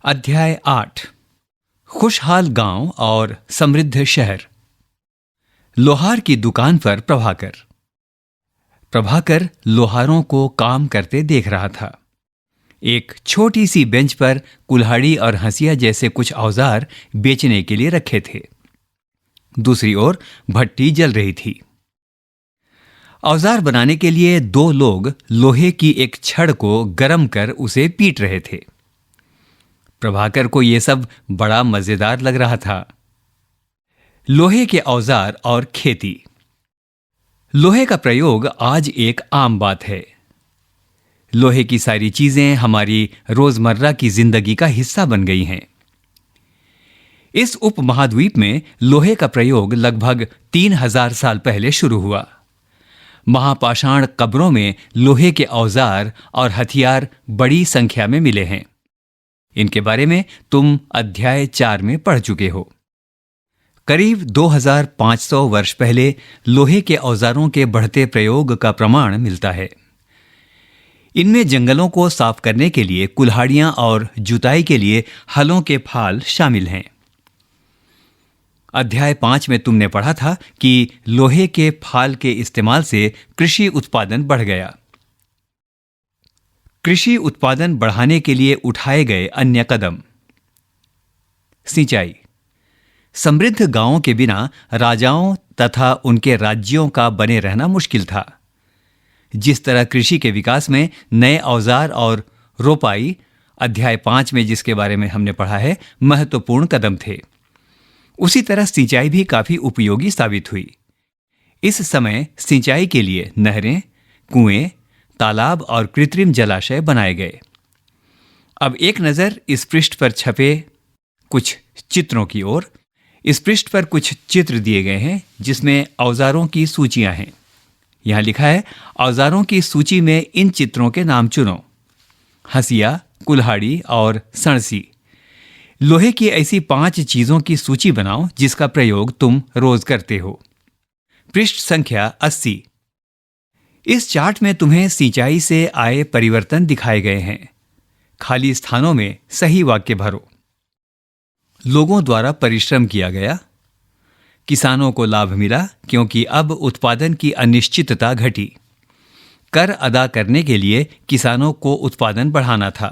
अध्याय 8 खुशहाल गांव और समृद्ध शहर। लोहार की दुकान पर प्रभाकर लोहारों को काम करते देख रहा था। एक छोटी सी बेंच पर कुल्हाड़ी और हंसिया जैसे कुछ औजार बेचने के लिए रखे थे। दूसरी ओर भट्टी जल रही थी। औजार बनाने के लिए दो लोग लोहे की एक छड़ को गरम कर उसे पीट रहे थे। प्रभाकर को यह सब बड़ा मजेदार लग रहा था। लोहे के औजार और खेती। लोहे का प्रयोग आज एक आम बात है। लोहे की सारी चीजें हमारी रोजमर्रा की जिंदगी का हिस्सा बन गई हैं। इस उपमहाद्वीप में लोहे का प्रयोग लगभग 3000 साल पहले शुरू हुआ। महापाषाण कब्रों में लोहे के औजार और हथियार बड़ी संख्या में मिले हैं। इनके बारे में तुम अध्याय 4 में पढ़ चुके हो। करीब 2500 वर्ष पहले लोहे के औजारों के बढ़ते प्रयोग का प्रमाण मिलता है। इनमें जंगलों को साफ करने के लिए कुल्हाड़ियां और जुताई के लिए हलों के फाल शामिल हैं। अध्याय 5 में तुमने पढ़ा था कि लोहे के फाल के इस्तेमाल से कृषि उत्पादन बढ़ गया। कृषि उत्पादन बढ़ाने के लिए उठाए गए अन्य कदम। सिंचाई। समृद्ध गांवों के बिना राजाओं तथा उनके राज्यों का बने रहना मुश्किल था। जिस तरह कृषि के विकास में नए औजार और रोपाई, अध्याय 5 में जिसके बारे में हमने पढ़ा है, महत्वपूर्ण कदम थे, उसी तरह सिंचाई भी काफी उपयोगी साबित हुई। इस समय सिंचाई के लिए नहरें, कुएं, तालाब और कृत्रिम जलाशय बनाए गए। अब एक नजर इस पृष्ठ पर छपे कुछ चित्रों की ओर। इस पृष्ठ पर कुछ चित्र दिए गए हैं जिसमें औजारों की सूचियां हैं। यहां लिखा है, औजारों की सूची में इन चित्रों के नाम चुनो। हंसिया, कुल्हाड़ी और सणसी। लोहे की ऐसी 5 चीजों की सूची बनाओ जिसका प्रयोग तुम रोज करते हो। पृष्ठ संख्या 80। इस चार्ट में तुम्हें सिंचाई से आए परिवर्तन दिखाए गए हैं। खाली स्थानों में सही वाक्य भरो। लोगों द्वारा परिश्रम किया गया। किसानों को लाभ मिला क्योंकि अब उत्पादन की अनिश्चितता घटी। कर अदा करने के लिए किसानों को उत्पादन बढ़ाना था।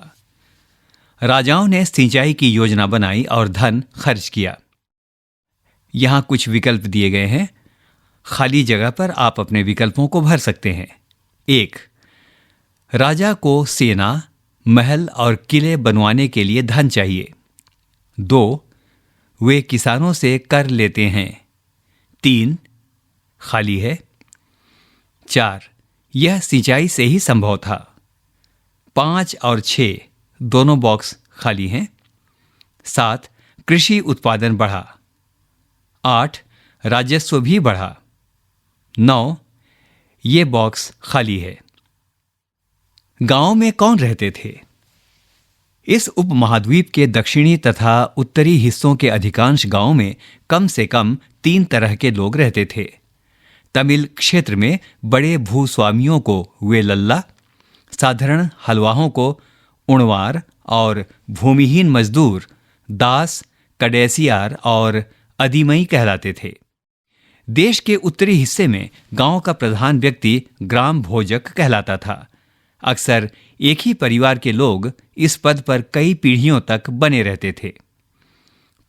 राजाओं ने सिंचाई की योजना बनाई और धन खर्च किया। यहां कुछ विकल्प दिए गए हैं। खाली जगह पर आप अपने विकल्पों को भर सकते हैं। 1. राजा को सेना, महल और किले बनवाने के लिए धन चाहिए। 2. वे किसानों से कर लेते हैं। 3. खाली है। 4. यह सिंचाई से ही संभव था। 5 और 6 दोनों बॉक्स खाली हैं। 7. कृषि उत्पादन बढ़ा। 8. राजस्व भी बढ़ा। 9. ये बॉक्स खाली है। गांव में कौन रहते थे? इस उपमहाद्वीप के दक्षिणी तथा उत्तरी हिस्सों के अधिकांश गांवों में कम से कम 3 तरह के लोग रहते थे। तमिल क्षेत्र में बड़े भूस्वामियों को वेलल्ला, साधारण हलवाहों को उणवार और भूमिहीन मजदूर दास, कडेसियार और अदिमई कहलाते थे। देश के उत्तरी हिस्से में गांव का प्रधान व्यक्ति ग्राम भोजक कहलाता था। अक्सर एक ही परिवार के लोग इस पद पर कई पीढ़ियों तक बने रहते थे।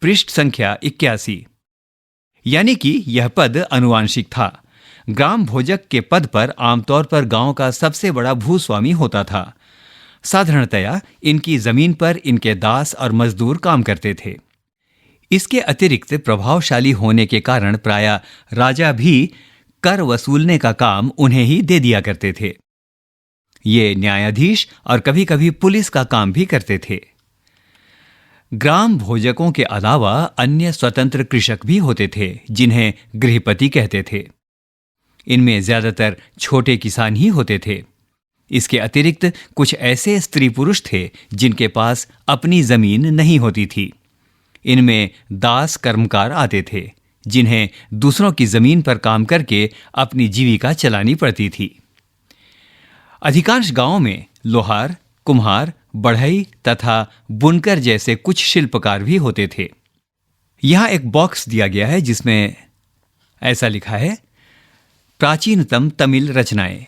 पृष्ठ संख्या 81। यानी कि यह पद अनुवांशिक था। ग्राम भोजक के पद पर आमतौर पर गांव का सबसे बड़ा भूस्वामी होता था। साधारणतया इनकी जमीन पर इनके दास और मजदूर काम करते थे। इसके अतिरिक्त प्रभावशाली होने के कारण प्रायः राजा भी कर वसूलने का काम उन्हें ही दे दिया करते थे। ये न्यायाधीश और कभी कभी पुलिस का काम भी करते थे। ग्राम भोजकों के अलावा अन्य स्वतंत्र कृषक भी होते थे जिन्हें गृहपति कहते थे। इनमें ज्यादातर छोटे किसान ही होते थे। इसके अतिरिक्त कुछ ऐसे स्त्री पुरुष थे जिनके पास अपनी जमीन नहीं होती थी। इनमें दास कर्मकार आते थे जिन्हें दूसरों की जमीन पर काम करके अपनी जीविका चलानी पड़ती थी। अधिकांश गांवों में लोहार, कुम्हार, बढ़ई तथा बुनकर जैसे कुछ शिल्पकार भी होते थे। यहाँ एक बॉक्स दिया गया है जिसमें ऐसा लिखा है, प्राचीनतम तमिल रचनाएं।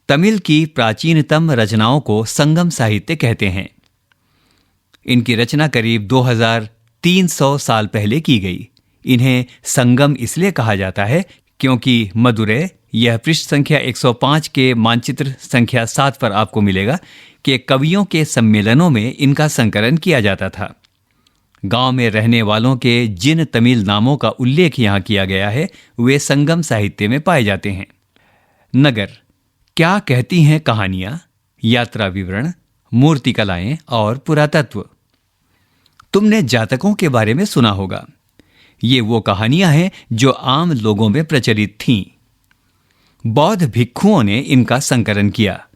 तमिल की प्राचीनतम रचनाओं को संगम साहित्य कहते हैं। इनकी रचना करीब 2300 साल पहले की गई। इन्हें संगम इसलिए कहा जाता है क्योंकि मदुरै, यह पृष्ठ संख्या 105 के मानचित्र संख्या 7 पर आपको मिलेगा कि कवियों के सम्मेलनों में इनका संकलन किया जाता था। गांव में रहने वालों के जिन तमिल नामों का उल्लेख यहाँ किया गया है वे संगम साहित्य में पाए जाते हैं। नगर, क्या कहती हैं कहानियां, यात्रा विवरण, मूर्तिकलाएं और पुरातत्व। तुमने जातकों के बारे में सुना होगा। ये वो कहानियां हैं जो आम लोगों में प्रचलित थीं। बौद्ध भिक्षुओं ने इनका संकलन किया।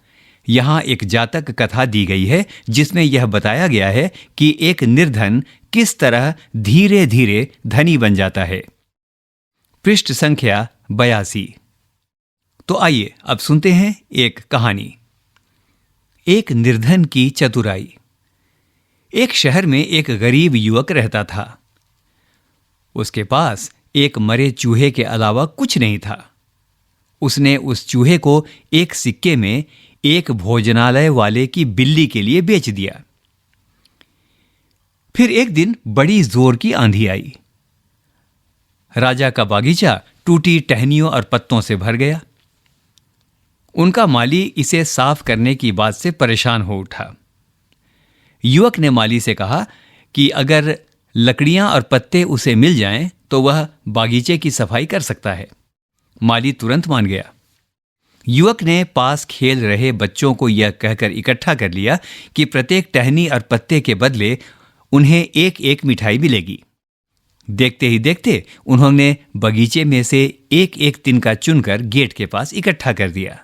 यहाँ एक जातक कथा दी गई है जिसमें यह बताया गया है कि एक निर्धन किस तरह धीरे धीरे धनी बन जाता है। पृष्ठ संख्या 82। तो आइए अब सुनते हैं एक कहानी। एक निर्धन की चतुराई। एक शहर में एक गरीब युवक रहता था। उसके पास एक मरे चूहे के अलावा कुछ नहीं था। उसने उस चूहे को एक सिक्के में एक भोजनालय वाले की बिल्ली के लिए बेच दिया। फिर एक दिन बड़ी जोर की आंधी आई। राजा का बागीचा टूटी टहनियों और पत्तों से भर गया। उनका माली इसे साफ करने की बात से परेशान हो उठा। युवक ने माली से कहा कि अगर लकड़ियां और पत्ते उसे मिल जाएं तो वह बागीचे की सफाई कर सकता है। माली तुरंत मान गया। युवक ने पास खेल रहे बच्चों को यह कहकर इकट्ठा कर लिया कि प्रत्येक टहनी और पत्ते के बदले उन्हें एक एक मिठाई मिलेगी। देखते ही देखते उन्होंने बगीचे में से एक एक तिनका चुनकर गेट के पास इकट्ठा कर दिया।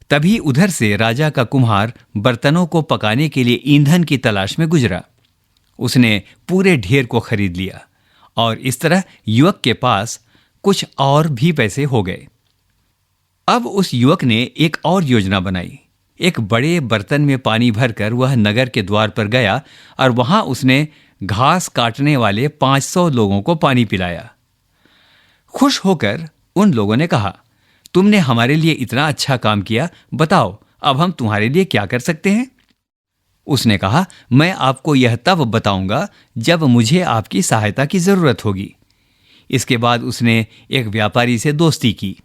तभी उधर से राजा का कुम्हार बर्तनों को पकाने के लिए ईंधन की तलाश में गुजरा। उसने पूरे ढेर को खरीद लिया और इस तरह युवक के पास कुछ और भी पैसे हो गए। अब उस युवक ने एक और योजना बनाई। एक बड़े बर्तन में पानी भरकर वह नगर के द्वार पर गया और वहां उसने घास काटने वाले 500 लोगों को पानी पिलाया। खुश होकर उन लोगों ने कहा, तुमने हमारे लिए इतना अच्छा काम किया, बताओ अब हम तुम्हारे लिए क्या कर सकते हैं। उसने कहा, मैं आपको यह तब बताऊंगा जब मुझे आपकी सहायता की जरूरत होगी। इसके बाद उसने एक व्यापारी से दोस्ती की।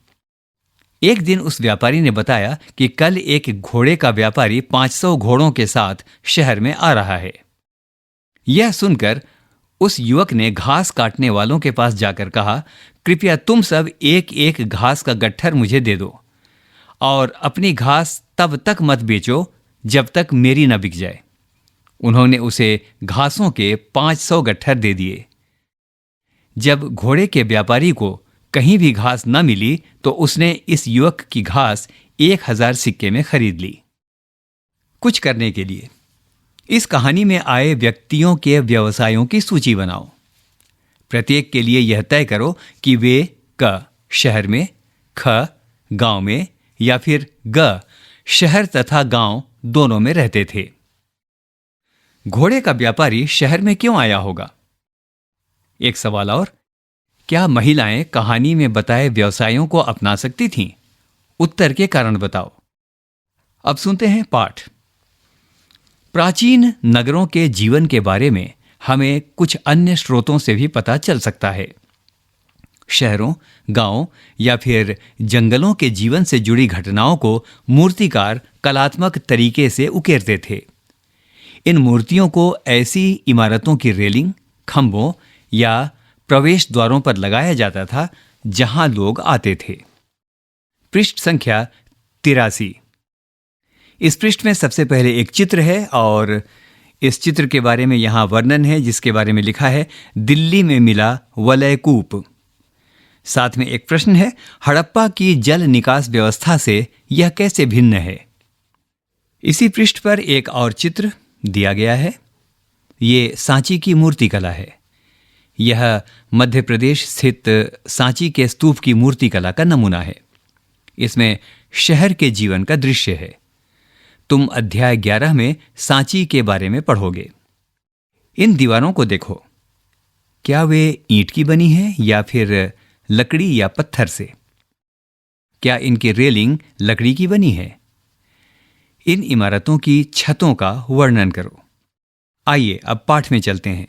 एक दिन उस व्यापारी ने बताया कि कल एक घोड़े का व्यापारी 500 घोड़ों के साथ शहर में आ रहा है। यह सुनकर उस युवक ने घास काटने वालों के पास जाकर कहा, कृपया तुम सब एक एक घास का गट्ठर मुझे दे दो और अपनी घास तब तक मत बेचो जब तक मेरी न बिक जाए। उन्होंने उसे घासों के 500 गट्ठर दे दिए। जब घोड़े के व्यापारी को कहीं भी घास न मिली तो उसने इस युवक की घास 1000 सिक्के में खरीद ली। कुछ करने के लिए इस कहानी में आए व्यक्तियों के व्यवसायों की सूची बनाओ। प्रत्येक के लिए यह तय करो कि वे क शहर में, ख गांव में या फिर ग शहर तथा गांव दोनों में रहते थे। घोड़े का व्यापारी शहर में क्यों आया होगा? एक सवाल और, क्या महिलाएं कहानी में बताए व्यवसायों को अपना सकती थीं? उत्तर के कारण बताओ। अब सुनते हैं पाठ। प्राचीन नगरों के जीवन के बारे में हमें कुछ अन्य स्रोतों से भी पता चल सकता है। शहरों, गांवों या फिर जंगलों के जीवन से जुड़ी घटनाओं को मूर्तिकार कलात्मक तरीके से उकेरते थे। इन मूर्तियों को ऐसी इमारतों की रेलिंग, खंभों या प्रवेश द्वारों पर लगाया जाता था जहां लोग आते थे। पृष्ठ संख्या 83। इस पृष्ठ में सबसे पहले एक चित्र है और इस चित्र के बारे में यहां वर्णन है जिसके बारे में लिखा है, दिल्ली में मिला वलयकूप। साथ में एक प्रश्न है, हड़प्पा की जल निकास व्यवस्था से यह कैसे भिन्न है। इसी पृष्ठ पर एक और चित्र दिया गया है। ये सांची की मूर्तिकला है। यह मध्य प्रदेश स्थित सांची के स्तूप की मूर्तिकला का नमूना है। इसमें शहर के जीवन का दृश्य है। तुम अध्याय 11 में सांची के बारे में पढ़ोगे। इन दीवारों को देखो, क्या वे ईंट की बनी हैं या फिर लकड़ी या पत्थर से? क्या इनकी रेलिंग लकड़ी की बनी है? इन इमारतों की छतों का वर्णन करो। आइए अब पाठ में चलते हैं।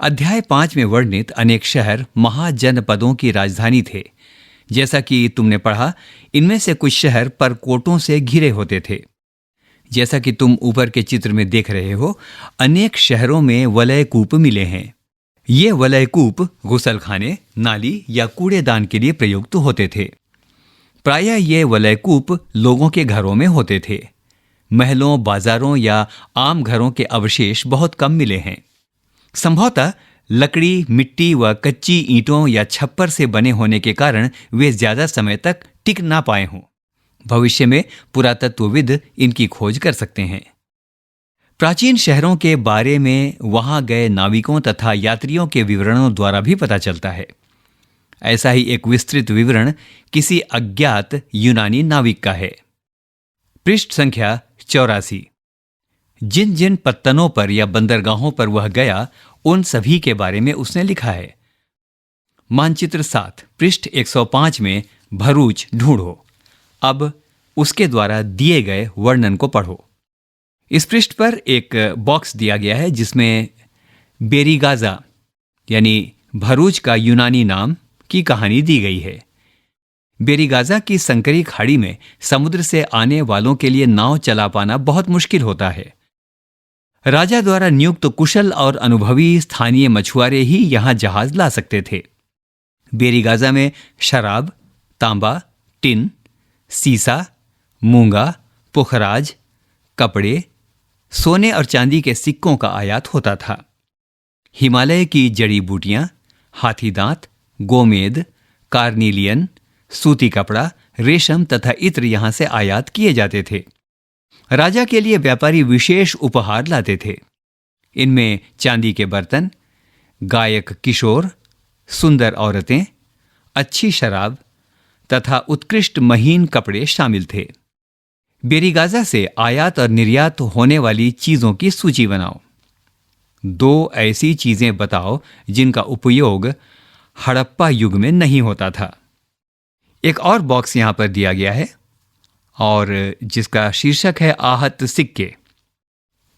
अध्याय 5 में वर्णित अनेक शहर महाजनपदों की राजधानी थे। जैसा कि तुमने पढ़ा, इनमें से कुछ शहर परकोटों से घिरे होते थे। जैसा कि तुम ऊपर के चित्र में देख रहे हो, अनेक शहरों में वलयकूप मिले हैं। ये वलयकूप गुसलखाने, नाली या कूड़ेदान के लिए प्रयुक्त होते थे। प्रायः ये वलयकूप लोगों के घरों में होते थे। महलों, बाजारों या आम घरों के अवशेष बहुत कम मिले हैं। संभवतः लकड़ी, मिट्टी व कच्ची ईंटों या छप्पर से बने होने के कारण वे ज्यादा समय तक टिक ना पाए हों। भविष्य में पुरातत्वविद इनकी खोज कर सकते हैं। प्राचीन शहरों के बारे में वहां गए नाविकों तथा यात्रियों के विवरणों द्वारा भी पता चलता है। ऐसा ही एक विस्तृत विवरण किसी अज्ञात यूनानी नाविक का है। पृष्ठ संख्या 84। जिन जिन पत्तनों पर या बंदरगाहों पर वह गया, उन सभी के बारे में उसने लिखा है। मानचित्र 7 पृष्ठ 105 में भरूच ढूंढो। अब उसके द्वारा दिए गए वर्णन को पढ़ो। इस पृष्ठ पर एक बॉक्स दिया गया है जिसमें बेरीगाजा यानी भरूच का यूनानी नाम की कहानी दी गई है। बेरीगाजा की संकरी खाड़ी में समुद्र से आने वालों के लिए नाव चला पाना बहुत मुश्किल होता है। राजा द्वारा नियुक्त कुशल और अनुभवी स्थानीय मछुआरे ही यहां जहाज ला सकते थे। बेरीगाजा में शराब, तांबा, टिन, सीसा, मूंगा, पुखराज, कपड़े, सोने और चांदी के सिक्कों का आयात होता था। हिमालय की जड़ी बूटियां, हाथी दांत, गोमेद, कार्निलियन, सूती कपड़ा, रेशम तथा इत्र यहां से आयात किए जाते थे। राजा के लिए व्यापारी विशेष उपहार लाते थे। इनमें चांदी के बर्तन, गायक किशोर, सुंदर औरतें, अच्छी शराब तथा उत्कृष्ट महीन कपड़े शामिल थे। बेरीगाजा से आयात और निर्यात होने वाली चीजों की सूची बनाओ। 2 ऐसी चीजें बताओ जिनका उपयोग हड़प्पा युग में नहीं होता था। एक और बॉक्स यहां पर दिया गया है और जिसका शीर्षक है आहत सिक्के।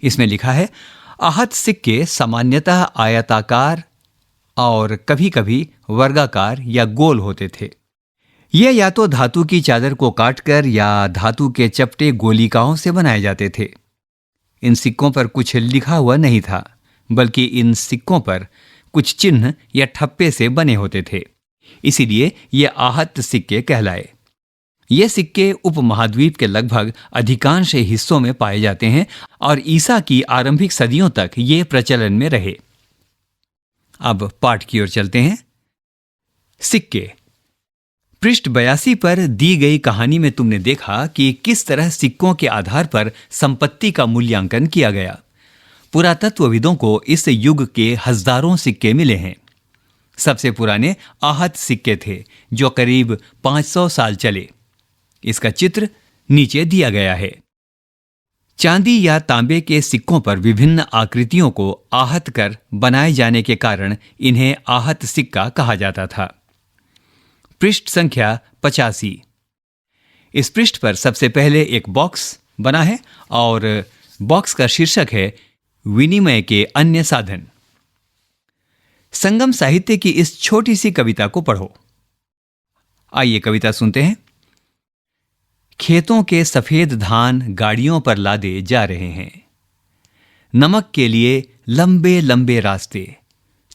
इसमें लिखा है, आहत सिक्के सामान्यतः आयताकार और कभी कभी वर्गाकार या गोल होते थे। ये या तो धातु की चादर को काटकर या धातु के चपटे गोलिकाओं से बनाए जाते थे। इन सिक्कों पर कुछ लिखा हुआ नहीं था, बल्कि इन सिक्कों पर कुछ चिन्ह या ठप्पे से बने होते थे। इसीलिए ये आहत सिक्के कहलाए। ये सिक्के उपमहाद्वीप के लगभग अधिकांश हिस्सों में पाए जाते हैं और ईसा की आरंभिक सदियों तक ये प्रचलन में रहे। अब पाठ की ओर चलते हैं। सिक्के। पृष्ठ 82 पर दी गई कहानी में तुमने देखा कि किस तरह सिक्कों के आधार पर संपत्ति का मूल्यांकन किया गया। पुरातत्वविदों को इस युग के हजारों सिक्के मिले हैं। सबसे पुराने आहत सिक्के थे जो करीब 500 साल चले। इसका चित्र नीचे दिया गया है। चांदी या तांबे के सिक्कों पर विभिन्न आकृतियों को आहत कर बनाए जाने के कारण इन्हें आहत सिक्का कहा जाता था। पृष्ठ संख्या 85। इस पृष्ठ पर सबसे पहले एक बॉक्स बना है और बॉक्स का शीर्षक है विनिमय के अन्य साधन। संगम साहित्य की इस छोटी सी कविता को पढ़ो। आइए कविता सुनते हैं। खेतों के सफेद धान गाड़ियों पर लादे जा रहे हैं। नमक के लिए लंबे लंबे रास्ते,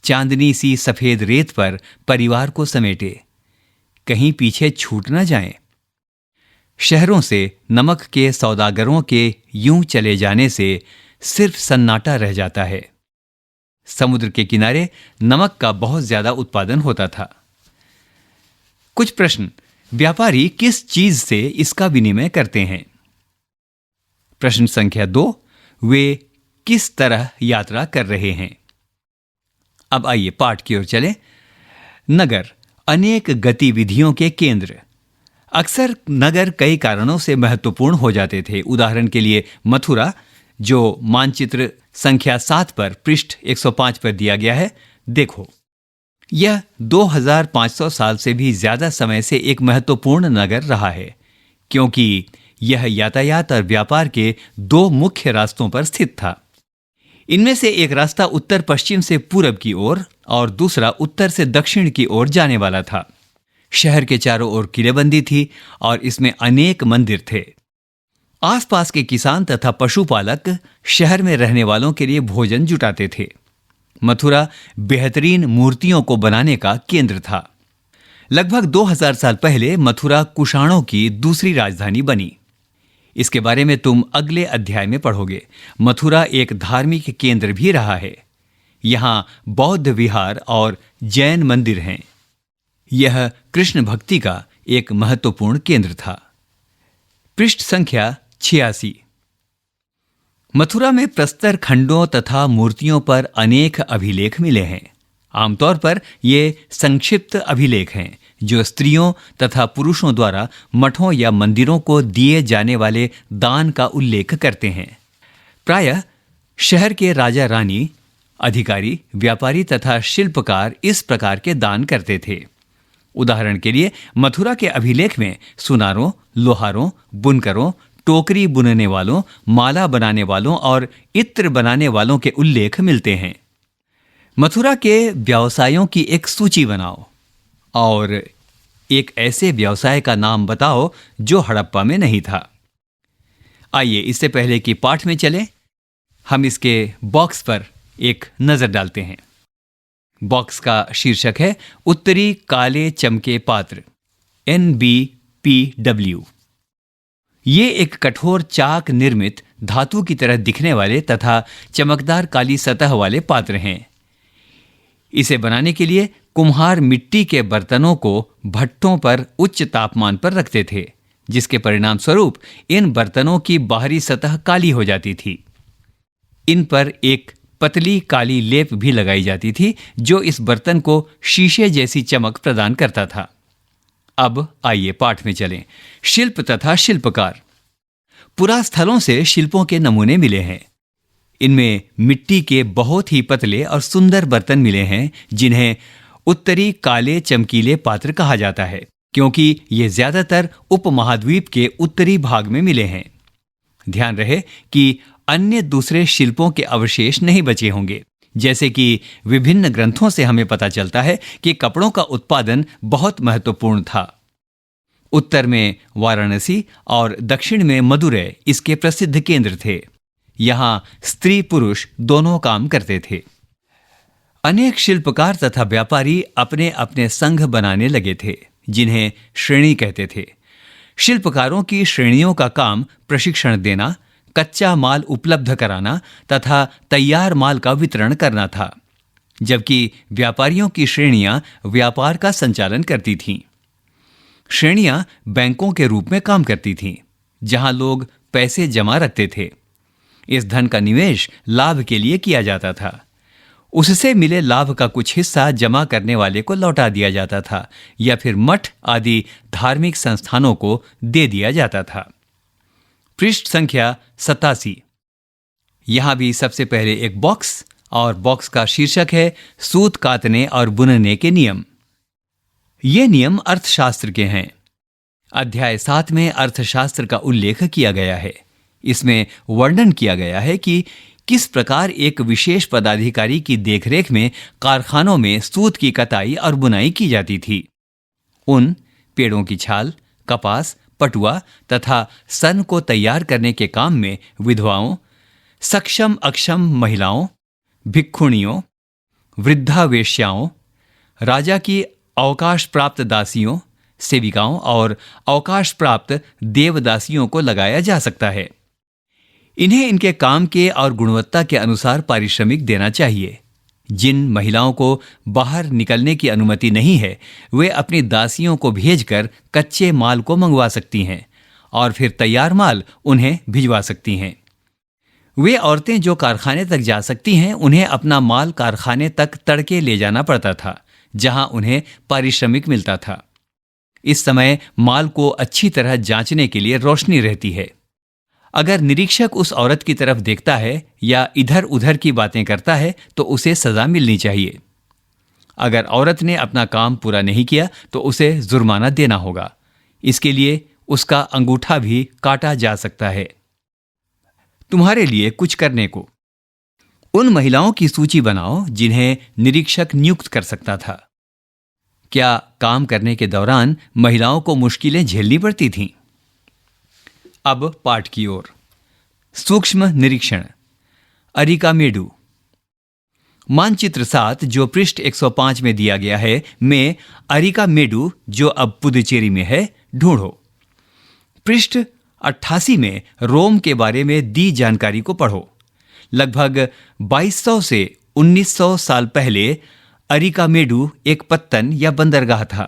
चांदनी सी सफेद रेत पर परिवार को समेटे, कहीं पीछे छूट न जाएं। शहरों से नमक के सौदागरों के यूं चले जाने से सिर्फ सन्नाटा रह जाता है। समुद्र के किनारे नमक का बहुत ज्यादा उत्पादन होता था। कुछ प्रश्न। व्यापारी किस चीज से इसका विनिमय करते हैं? प्रश्न संख्या 2। वे किस तरह यात्रा कर रहे हैं? अब आइए पाठ की ओर चलें। नगर, अनेक गतिविधियों के केंद्र। अक्सर नगर कई कारणों से महत्वपूर्ण हो जाते थे। उदाहरण के लिए मथुरा, जो मानचित्र संख्या 7 पर पृष्ठ 105 पर दिया गया है। देखो, यह 2500 साल से भी ज्यादा समय से एक महत्वपूर्ण नगर रहा है, क्योंकि यह यातायात और व्यापार के 2 मुख्य रास्तों पर स्थित था। इनमें से एक रास्ता उत्तर पश्चिम से पूरब की ओर और दूसरा उत्तर से दक्षिण की ओर जाने वाला था। शहर के चारों ओर किलेबंदी थी और इसमें अनेक मंदिर थे। आसपास के किसान तथा पशुपालक शहर में रहने वालों के लिए भोजन जुटाते थे। मथुरा बेहतरीन मूर्तियों को बनाने का केंद्र था। लगभग 2000 साल पहले मथुरा कुषाणों की दूसरी राजधानी बनी। इसके बारे में तुम अगले अध्याय में पढ़ोगे। मथुरा एक धार्मिक केंद्र भी रहा है। यहां बौद्ध विहार और जैन मंदिर हैं। यह कृष्ण भक्ति का एक महत्वपूर्ण केंद्र था। पृष्ठ संख्या 86। मथुरा में प्रस्तर खंडों तथा मूर्तियों पर अनेक अभिलेख मिले हैं। आमतौर पर ये संक्षिप्त अभिलेख हैं जो स्त्रियों तथा पुरुषों द्वारा मठों या मंदिरों को दिए जाने वाले दान का उल्लेख करते हैं। प्रायः शहर के राजा रानी, अधिकारी, व्यापारी तथा शिल्पकार इस प्रकार के दान करते थे। उदाहरण के लिए मथुरा के अभिलेख में सुनारों, लोहारों, बुनकरों, टोकरी बुनने वालों, माला बनाने वालों और इत्र बनाने वालों के उल्लेख मिलते हैं। मथुरा के व्यवसायों की एक सूची बनाओ और एक ऐसे व्यवसाय का नाम बताओ जो हड़प्पा में नहीं था। आइए, इससे पहले कि पाठ में चले, हम इसके बॉक्स पर एक नजर डालते हैं। बॉक्स का शीर्षक है उत्तरी काले चमके पात्र, NBPW। ये एक कठोर चाक निर्मित धातु की तरह दिखने वाले तथा चमकदार काली सतह वाले पात्र हैं। इसे बनाने के लिए कुम्हार मिट्टी के बर्तनों को भट्टों पर उच्च तापमान पर रखते थे, जिसके परिणाम स्वरूप इन बर्तनों की बाहरी सतह काली हो जाती थी। इन पर एक पतली काली लेप भी लगाई जाती थी जो इस बर्तन को शीशे जैसी चमक प्रदान करता था। अब आइए पाठ में चलें। शिल्प तथा शिल्पकार। पुरास्थलों से शिल्पों के नमूने मिले हैं। इनमें मिट्टी के बहुत ही पतले और सुंदर बर्तन मिले हैं जिन्हें उत्तरी काले चमकीले पात्र कहा जाता है, क्योंकि ये ज्यादातर उपमहाद्वीप के उत्तरी भाग में मिले हैं। ध्यान रहे कि अन्य दूसरे शिल्पों के अवशेष नहीं बचे होंगे। जैसे कि विभिन्न ग्रंथों से हमें पता चलता है कि कपड़ों का उत्पादन बहुत महत्वपूर्ण था। उत्तर में वाराणसी और दक्षिण में मदुरै इसके प्रसिद्ध केंद्र थे। यहां स्त्री पुरुष दोनों काम करते थे। अनेक शिल्पकार तथा व्यापारी अपने अपने संघ बनाने लगे थे, जिन्हें श्रेणी कहते थे। शिल्पकारों की श्रेणियों का काम प्रशिक्षण देना, कच्चा माल उपलब्ध कराना तथा तैयार माल का वितरण करना था, जबकि व्यापारियों की श्रेणियां व्यापार का संचालन करती थीं। श्रेणियां बैंकों के रूप में काम करती थीं, जहां लोग पैसे जमा रखते थे। इस धन का निवेश लाभ के लिए किया जाता था। उससे मिले लाभ का कुछ हिस्सा जमा करने वाले को लौटा दिया जाता था या फिर मठ आदि धार्मिक संस्थानों को दे दिया जाता था। पृष्ठ संख्या 87। यहां भी सबसे पहले एक बॉक्स और बॉक्स का शीर्षक है सूत कातने और बुनने के नियम। ये नियम अर्थशास्त्र के हैं। अध्याय 7 में अर्थशास्त्र का उल्लेख किया गया है। इसमें वर्णन किया गया है कि किस प्रकार एक विशेष पदाधिकारी की देखरेख में कारखानों में सूत की कताई और बुनाई की जाती थी। ऊन, पेड़ों की छाल, कपास, पटुआ तथा सन को तैयार करने के काम में विधवाओं, सक्षम अक्षम महिलाओं, भिक्षुणियों, वृद्धा वेश्याओं, राजा की अवकाश प्राप्त दासियों, सेविकाओं और अवकाश प्राप्त देवदासियों को लगाया जा सकता है। इन्हें इनके काम के और गुणवत्ता के अनुसार पारिश्रमिक देना चाहिए। जिन महिलाओं को बाहर निकलने की अनुमति नहीं है, वे अपनी दासियों को भेजकर कच्चे माल को मंगवा सकती हैं और फिर तैयार माल उन्हें भिजवा सकती हैं। वे औरतें जो कारखाने तक जा सकती हैं, उन्हें अपना माल कारखाने तक तड़के ले जाना पड़ता था, जहां उन्हें पारिश्रमिक मिलता था। इस समय माल को अच्छी तरह जांचने के लिए रोशनी रहती है। अगर निरीक्षक उस औरत की तरफ देखता है या इधर उधर की बातें करता है तो उसे सजा मिलनी चाहिए। अगर औरत ने अपना काम पूरा नहीं किया तो उसे जुर्माना देना होगा। इसके लिए उसका अंगूठा भी काटा जा सकता है। तुम्हारे लिए कुछ करने को। उन महिलाओं की सूची बनाओ जिन्हें निरीक्षक नियुक्त कर सकता था। क्या काम करने के दौरान महिलाओं को मुश्किलें झेलनी पड़ती थीं? अब पाठ की ओर। सूक्ष्म निरीक्षण। अरिकामेडु। मानचित्र 7 जो पृष्ठ 105 में दिया गया है में अरिकामेडु जो अब पुदुचेरी में है ढूंढो। पृष्ठ 88 में रोम के बारे में दी जानकारी को पढ़ो। लगभग 2200 से 1900 साल पहले अरिकामेडु एक पत्तन या बंदरगाह था।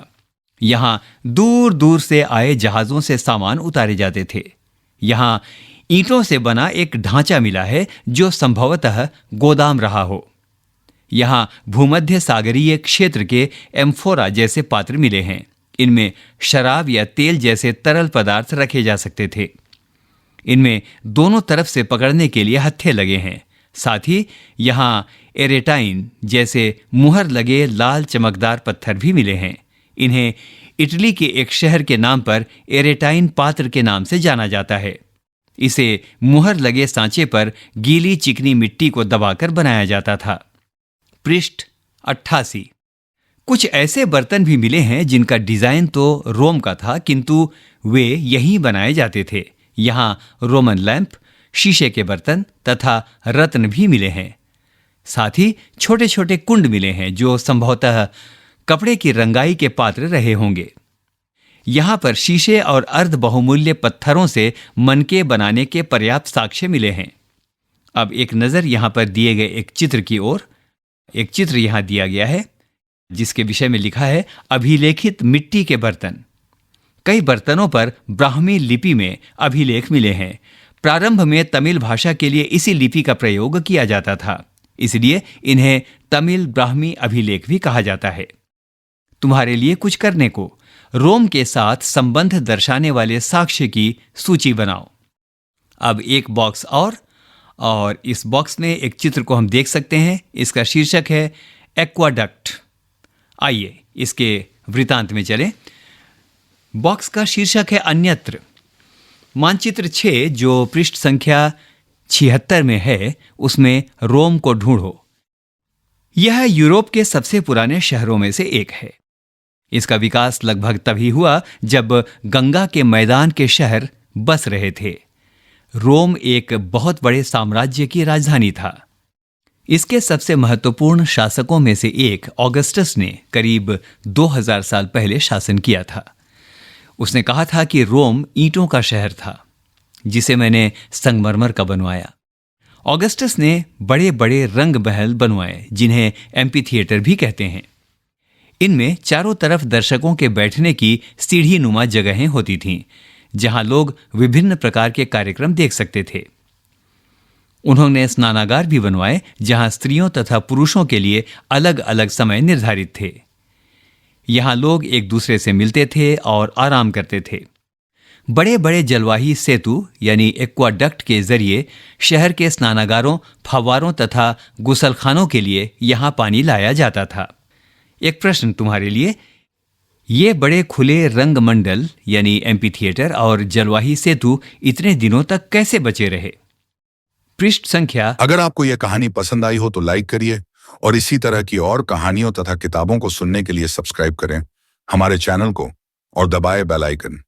यहां दूर दूर से आए जहाजों से सामान उतारे जाते थे। यहां ईंटों से बना एक ढांचा मिला है जो संभवतः गोदाम रहा हो। यहां भूमध्य सागरीय क्षेत्र के एम्फोरा जैसे पात्र मिले हैं। इनमें शराब या तेल जैसे तरल पदार्थ रखे जा सकते थे। इनमें दोनों तरफ से पकड़ने के लिए हत्थे लगे हैं। साथ ही यहां एरेटाइन जैसे मुहर लगे लाल चमकदार पत्थर भी मिले हैं। इन्हें इटली के एक शहर के नाम पर एरेटाइन पात्र के नाम से जाना जाता है। इसे मुहर लगे सांचे पर गीली चिकनी मिट्टी को दबाकर बनाया जाता था। पृष्ठ 88। कुछ ऐसे बर्तन भी मिले हैं जिनका डिजाइन तो रोम का था किंतु वे यहीं बनाए जाते थे। यहां रोमन लैंप, शीशे के बर्तन तथा रत्न भी मिले हैं। साथ ही छोटे छोटे कुंड मिले हैं जो संभवतः कपड़े की रंगाई के पात्र रहे होंगे। यहां पर शीशे और अर्ध बहुमूल्य पत्थरों से मनके बनाने के पर्याप्त साक्ष्य मिले हैं। अब एक नजर यहां पर दिए गए एक चित्र की ओर। एक चित्र यहां दिया गया है जिसके विषय में लिखा है अभिलेखित मिट्टी के बर्तन। कई बर्तनों पर ब्राह्मी लिपि में अभिलेख मिले हैं। प्रारंभ में तमिल भाषा के लिए इसी लिपि का प्रयोग किया जाता था, इसलिए इन्हें तमिल ब्राह्मी अभिलेख भी कहा जाता है। तुम्हारे लिए कुछ करने को। रोम के साथ संबंध दर्शाने वाले साक्ष्य की सूची बनाओ। अब एक बॉक्स और इस बॉक्स में एक चित्र को हम देख सकते हैं। इसका शीर्षक है एक्वाडक्ट। आइए इसके वृतांत में चलें। बॉक्स का शीर्षक है अन्यत्र। मानचित्र 6 जो पृष्ठ संख्या 76 में है उसमें रोम को ढूंढो। यह यूरोप के सबसे पुराने शहरों में से एक है। इसका विकास लगभग तभी हुआ जब गंगा के मैदान के शहर बस रहे थे। रोम एक बहुत बड़े साम्राज्य की राजधानी था। इसके सबसे महत्वपूर्ण शासकों में से एक ऑगस्टस ने करीब 2000 साल पहले शासन किया था। उसने कहा था कि रोम ईंटों का शहर था जिसे मैंने संगमरमर का बनवाया। ऑगस्टस ने बड़े बड़े रंग महल बनवाए जिन्हें एम्पी थिएटर भी कहते हैं। इनमें चारों तरफ दर्शकों के बैठने की सीढ़ी नुमा जगहें होती थीं जहां लोग विभिन्न प्रकार के कार्यक्रम देख सकते थे। उन्होंने स्नानागार भी बनवाए जहां स्त्रियों तथा पुरुषों के लिए अलग अलग समय निर्धारित थे। यहां लोग एक दूसरे से मिलते थे और आराम करते थे। बड़े बड़े जलवाही सेतु यानी एक्वाडक्ट के जरिए शहर के स्नानागारों, फव्वारों तथा गुसलखानों के लिए यहां पानी लाया जाता था। एक प्रश्न तुम्हारे लिए। ये बड़े खुले रंग मंडल यानी एम्पी थिएटर और जलवाही सेतु इतने दिनों तक कैसे बचे रहे? पृष्ठ संख्या। अगर आपको यह कहानी पसंद आई हो तो लाइक करिए और इसी तरह की और कहानियों तथा किताबों को सुनने के लिए सब्सक्राइब करें हमारे चैनल को और दबाएं बेल आइकन।